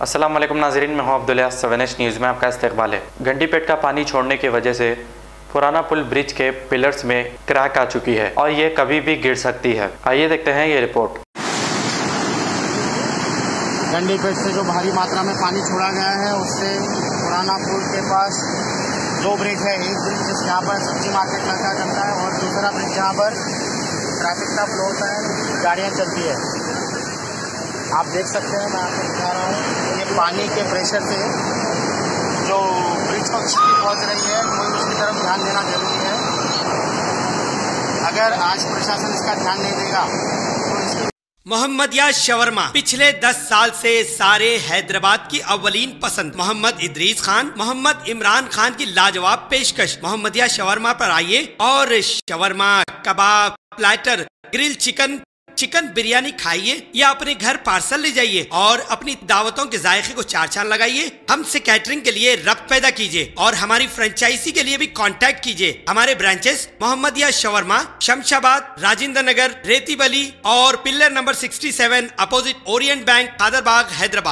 अस्सलाम वालेकुम नाज़रीन, मैं हूं अब्दुल्ला। 7H न्यूज़ में आपका इस्तकबाल है। घंटी पेट का पानी छोड़ने की वजह से पुराना पुल ब्रिज के पिलर्स में क्रैक आ चुकी है और ये कभी भी गिर सकती है। आइए देखते हैं ये रिपोर्ट। घंटी पेट से जो भारी मात्रा में पानी छोड़ा गया है उससे पुराना पुल के पास दो ब्रिज है। एक ब्रिज जहाँ पर सब्जी मार्केट लगा करता है और दूसरा ब्रिज जहाँ पर ट्रैफिक का फ्लो होता है, गाड़ियाँ चलती है। आप देख सकते हैं, मैं आपको दिखा रहा हूँ, ये पानी के प्रेशर से जो ब्रिज को क्षति पहुँच रही है, कोई उसकी तरफ ध्यान देना जरूरी है। अगर आज प्रशासन इसका ध्यान नहीं देगा तो इसकी मोहम्मदिया शवरमा पिछले 10 साल से सारे हैदराबाद की अव्वलीन पसंद मोहम्मद इदरीस खान, मोहम्मद इमरान खान की लाजवाब पेशकश। मोहम्मदिया शवरमा पर आइए और शवरमा, कबाब, प्लेटर, ग्रिल चिकन बिरयानी खाइए या अपने घर पार्सल ले जाइए और अपनी दावतों के जायके को चार चांद लगाइए। हमसे कैटरिंग के लिए रब्त पैदा कीजिए और हमारी फ्रेंचाइजी के लिए भी कांटेक्ट कीजिए। हमारे ब्रांचेस मोहम्मदिया शवरमा, शमशाबाद, राजेंद्र नगर, रेती बली और pillar number 67 opposite Orient bank, Kadarbagh, Hyderabad.